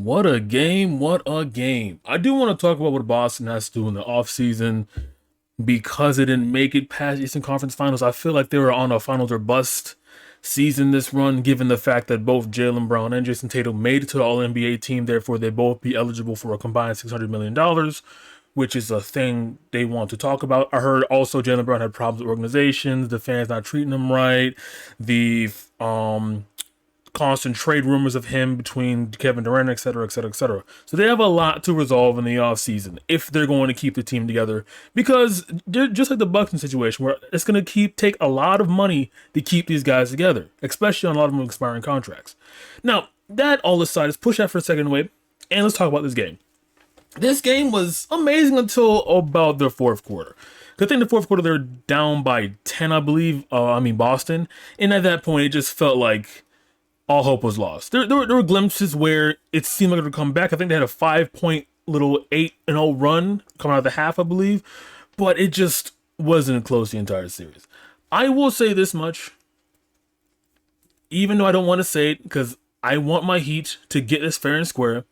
What a game. What a game. I do want to talk about what Boston has to do in the offseason because it didn't make it past Eastern Conference Finals. I feel like they were on a finals or bust season this run, given the fact that both Jaylen Brown and Jason Tatum made it to the All NBA team. Therefore, they both be eligible for a combined $600 million, which is a thing they want to talk about. I heard also Jaylen Brown had problems with organizations, the fans not treating him right, the constant trade rumors of him between Kevin Durant, et cetera, et cetera, et cetera. So they have a lot to resolve in the offseason if they're going to keep the team together, because they're just like the Bucks situation where it's going to take a lot of money to keep these guys together, especially on a lot of them expiring contracts. Now, that all aside, let's push that for a second away and let's talk about this game. This game was amazing until about the fourth quarter. I think the fourth quarter they were down by 10, I believe. Boston. And at that point, it just felt like all hope was lost. There were glimpses where it seemed like it would come back. I think they had a 5-point little 8-0 run coming out of the half, I believe, but it just wasn't close the entire series. I will say this much, even though I don't want to say it because I want my Heat to get this fair and square.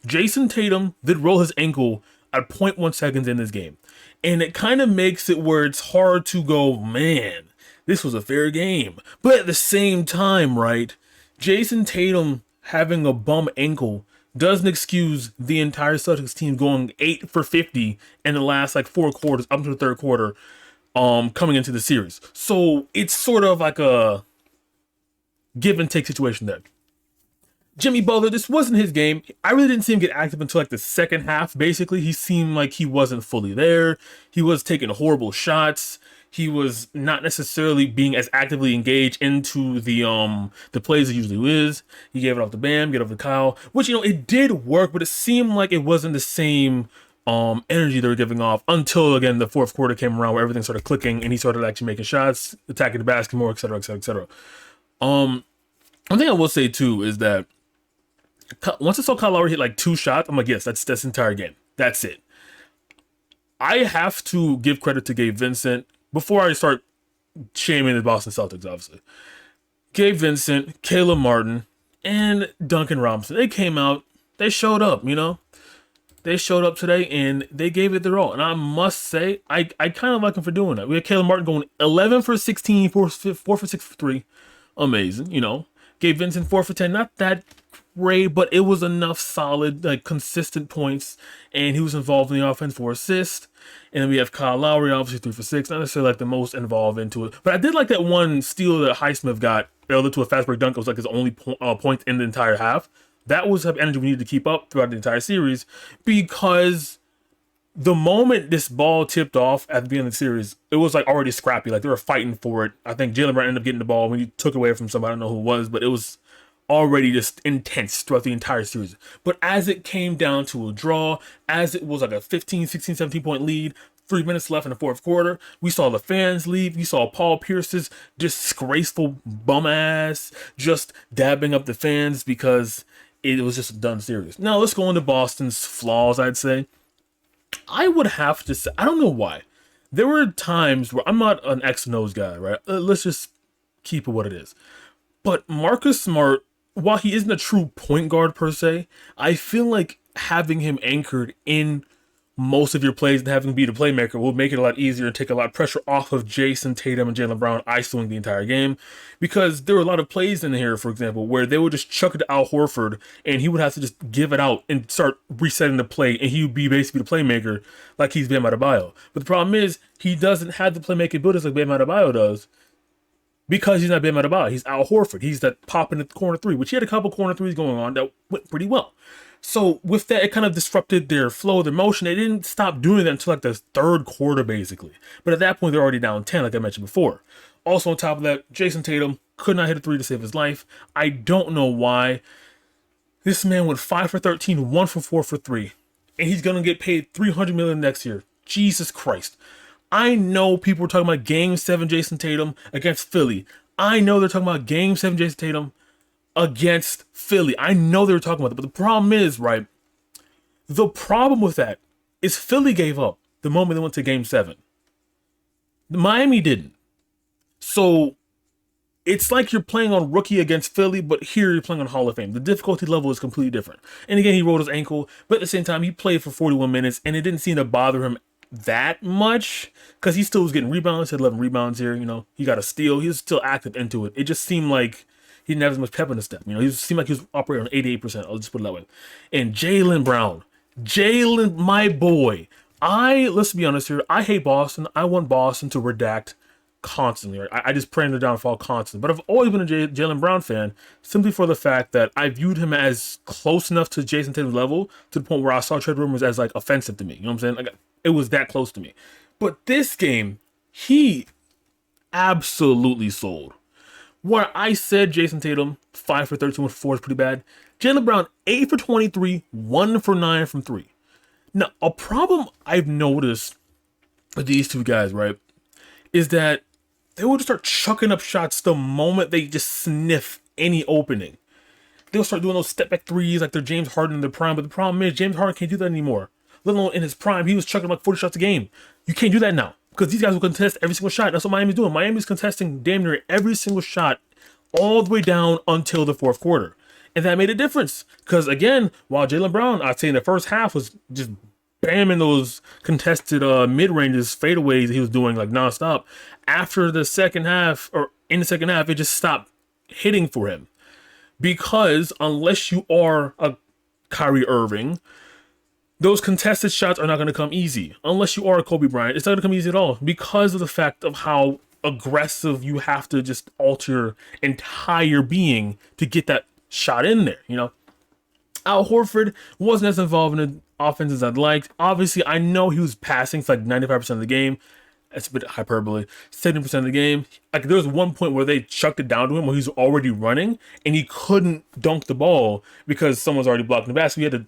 Jason Tatum did roll his ankle at zero point 0.1 seconds in this game, and it kind of makes it where it's hard to go, man, this was a fair game. But at the same time, right? Jason Tatum having a bum ankle doesn't excuse the entire Celtics team going 8 for 50 in the last like four quarters up to the third quarter, coming into the series. So it's sort of like a give and take situation there. Jimmy Butler, this wasn't his game. I really didn't see him get active until like the second half. Basically, he seemed like he wasn't fully there. He was taking horrible shots. He was not necessarily being as actively engaged into the plays it usually is. He gave it off to Bam, get off to Kyle, which it did work, but it seemed like it wasn't the same energy they were giving off until again the fourth quarter came around where everything started clicking and he started actually making shots, attacking the basket more, etc., etc., etc. One thing I will say too is that once I saw Kyle Lowry hit like 2 shots, I'm like, yes, that's the entire game. That's it. I have to give credit to Gabe Vincent before I start shaming the Boston Celtics, obviously. Gabe Vincent, Caleb Martin, and Duncan Robinson. They came out, they showed up, They showed up today and they gave it their all. And I must say, I kind of like them for doing that. We had Caleb Martin going 11 for 16, 4 for 6 for 3. Amazing, Gabe Vincent 4 for 10. Not that great, but it was enough solid, like consistent points. And he was involved in the offense for assists. And then we have Kyle Lowry, obviously 3 for 6. Not necessarily like the most involved into it. But I did like that one steal that Highsmith got relative to a fast break dunk. It was like his only point in the entire half. That was the energy we needed to keep up throughout the entire series, because the moment this ball tipped off at the beginning of the series, it was like already scrappy. Like they were fighting for it. I think Jaylen Brown ended up getting the ball when he took it away from somebody. I don't know who it was, but it was already just intense throughout the entire series. But as it came down to a draw, as it was like a 15, 16, 17 point lead, 3 minutes left in the fourth quarter, we saw the fans leave. You saw Paul Pierce's disgraceful bum ass just dabbing up the fans because it was just a done series. Now let's go into Boston's flaws, I'd say. I would have to say, I don't know why. There were times where I'm not an X and O's guy, right? Let's just keep it what it is. But Marcus Smart, while he isn't a true point guard per se, I feel like having him anchored in most of your plays and having him be the playmaker will make it a lot easier and take a lot of pressure off of Jason Tatum and Jaylen Brown isolating the entire game. Because there were a lot of plays in here, for example, where they would just chuck it to Al Horford and he would have to just give it out and start resetting the play, and he would be basically the playmaker like he's Bam Adebayo. But the problem is he doesn't have the playmaking abilities like Bam Adebayo does, because he's not Bam Adebayo. He's Al Horford. He's that popping at the corner three, which he had a couple corner threes going on that went pretty well. So with that, it kind of disrupted their flow, their motion. They didn't stop doing that until like the third quarter, basically. But at that point, they're already down 10, like I mentioned before. Also on top of that, Jason Tatum could not hit a 3 to save his life. I don't know why. This man went 5 for 13, 1 for 4 for 3. And he's going to get paid $300 million next year. Jesus Christ. I know people were talking about Game 7 Jason Tatum against Philly. I know they're talking about Game 7 Jason Tatum against Philly. I know they were talking about that. But the problem is, right, the problem with that is Philly gave up the moment they went to Game 7. Miami didn't. So it's like you're playing on rookie against Philly, but here you're playing on Hall of Fame. The difficulty level is completely different. And again, he rolled his ankle, but at the same time, he played for 41 minutes, and it didn't seem to bother him that much because he still was getting rebounds. He had 11 rebounds here. He got a steal. He was still active into it. It just seemed like he didn't have as much pep in his step. He seemed like he was operating on 88%. I'll just put it that way. And Jaylen Brown, my boy. Let's be honest here. I hate Boston. I want Boston to redact constantly. Right? I just pray in their downfall constantly. But I've always been a Jaylen Brown fan simply for the fact that I viewed him as close enough to Jason Tatum's level to the point where I saw trade rumors as like offensive to me. You know what I'm saying? Like, it was that close to me. But this game, he absolutely sold. Where I said Jason Tatum 5 for 13 with 4 is pretty bad. Jaylen Brown 8 for 23, 1 for 9 from 3. Now, a problem I've noticed with these two guys, right, is that they will just start chucking up shots the moment they just sniff any opening. They'll start doing those step back threes like they're James Harden in their prime. But the problem is James Harden can't do that anymore. Let alone in his prime, he was chucking like 40 shots a game. You can't do that now because these guys will contest every single shot. That's what Miami's doing. Miami's contesting damn near every single shot all the way down until the fourth quarter. And that made a difference because, again, while Jaylen Brown, I'd say in the first half, was just bamming those contested mid-ranges, fadeaways that he was doing like nonstop. After the second half, or in the second half, it just stopped hitting for him. Because unless you are a Kyrie Irving, those contested shots are not going to come easy. Unless you are a Kobe Bryant, it's not going to come easy at all because of the fact of how aggressive you have to just alter your entire being to get that shot in there, Al Horford wasn't as involved in the offense as I'd liked. Obviously, I know he was passing for like 95% of the game. That's a bit hyperbole. 70% of the game. Like, there was one point where they chucked it down to him where he's already running and he couldn't dunk the ball because someone's already blocking the basket. He had to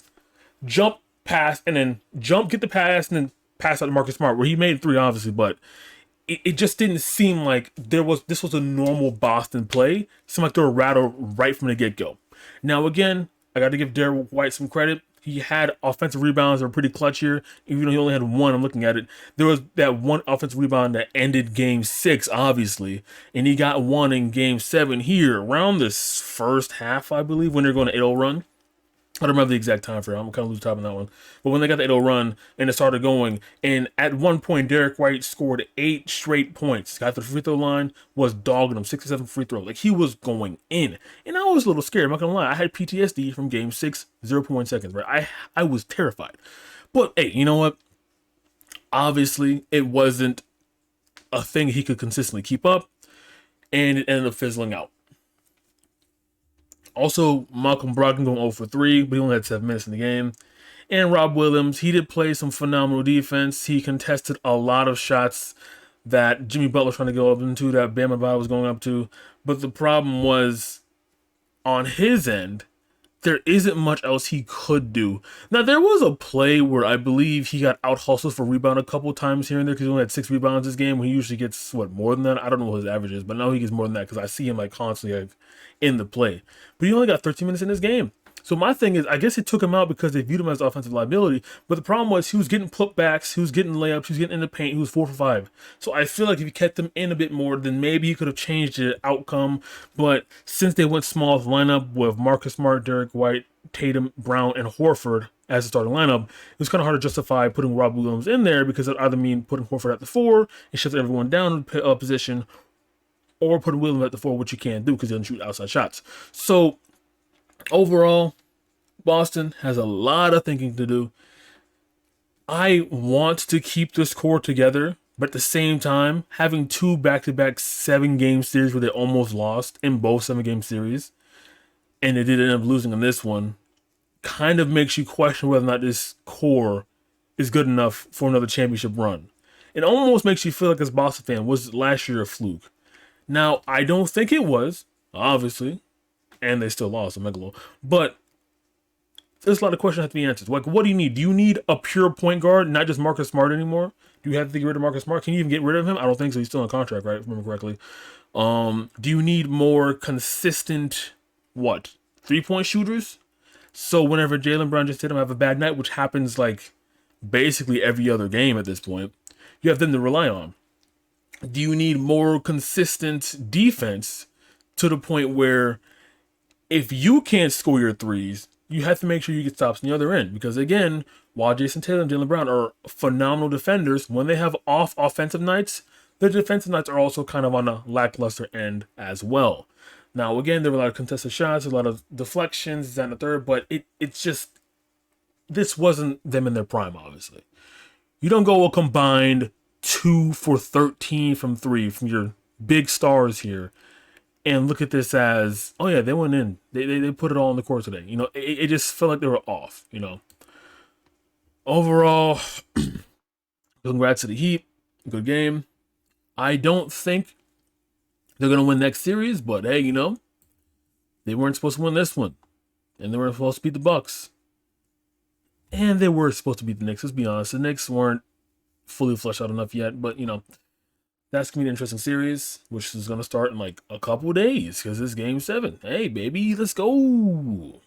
jump, pass, and then get the pass, and then pass out to Marcus Smart, where he made 3, obviously, but it just didn't seem like this was a normal Boston play. It seemed like they were rattled right from the get-go. Now, again, I got to give Derek White some credit. He had offensive rebounds that were pretty clutch here. Even though he only had 1, I'm looking at it. There was that one offensive rebound that ended game 6, obviously. And he got 1 in game 7 here around this first half, I believe, when they're going to 8-0 run. I don't remember the exact time frame. I'm kind of losing top on that one. But when they got the 8-0 run and it started going, and at one point, Derek White scored 8 straight points. Got to the free throw line, was dogging him, 67 free throws. Like, he was going in. And I was a little scared. I'm not going to lie. I had PTSD from game 6, 0.1 seconds, right? I was terrified. But, hey, you know what? Obviously, it wasn't a thing he could consistently keep up, and it ended up fizzling out. Also, Malcolm Brogdon going 0 for 3, but he only had 7 minutes in the game. And Rob Williams, he did play some phenomenal defense. He contested a lot of shots that Jimmy Butler was trying to go up into, that Bam Adebayo was going up to. But the problem was, on his end, there isn't much else he could do. Now, there was a play where I believe he got out-hustled for rebound a couple times here and there because he only had 6 rebounds this game, when he usually gets, more than that? I don't know what his average is, but now he gets more than that because I see him constantly in the play. But he only got 13 minutes in this game. So my thing is, I guess it took him out because they viewed him as offensive liability. But the problem was he was getting putbacks, he was getting layups, he was getting in the paint, he was 4 for 5. So I feel like if you kept him in a bit more, then maybe he could have changed the outcome. But since they went small with the lineup with Marcus Smart, Derek White, Tatum, Brown, and Horford as the starting lineup, it was kind of hard to justify putting Rob Williams in there because it either mean putting Horford at the 4 and shifting everyone down to position, or putting Williams at the 4, which you can't do because he doesn't shoot outside shots. So overall, Boston has a lot of thinking to do. I want to keep this core together, but at the same time, having 2 back-to-back 7-game series where they almost lost in both 7-game series, and they did end up losing in this one, kind of makes you question whether or not this core is good enough for another championship run. It almost makes you feel like, as a Boston fan, was last year a fluke? Now, I don't think it was, obviously, and they still lost to Megalo, but there's a lot of questions that have to be answered. Like, what do you need? Do you need a pure point guard, not just Marcus Smart anymore? Do you have to get rid of Marcus Smart? Can you even get rid of him? I don't think so. He's still on contract, right? If I remember correctly. Do you need more consistent, 3-point shooters? So whenever Jaylen Brown just did him have a bad night, which happens basically every other game at this point, you have them to rely on. Do you need more consistent defense to the point where if you can't score your threes, you have to make sure you get stops on the other end. Because again, while Jason Tatum and Jaylen Brown are phenomenal defenders, when they have off offensive nights, their defensive nights are also kind of on a lackluster end as well. Now, again, there were a lot of contested shots, a lot of deflections, that and the third, but it's just, this wasn't them in their prime, obviously. You don't go a combined 2 for 13 from three from your big stars here and look at this as, oh yeah, they went in. They put it all on the court today. It just felt like they were off, Overall, congrats to the Heat. Good game. I don't think they're going to win next series, but hey, they weren't supposed to win this one. And they weren't supposed to beat the Bucks. And they were supposed to beat the Knicks, let's be honest. The Knicks weren't fully fleshed out enough yet, but, that's going to be an interesting series, which is going to start in like a couple days because it's game 7. Hey, baby, let's go.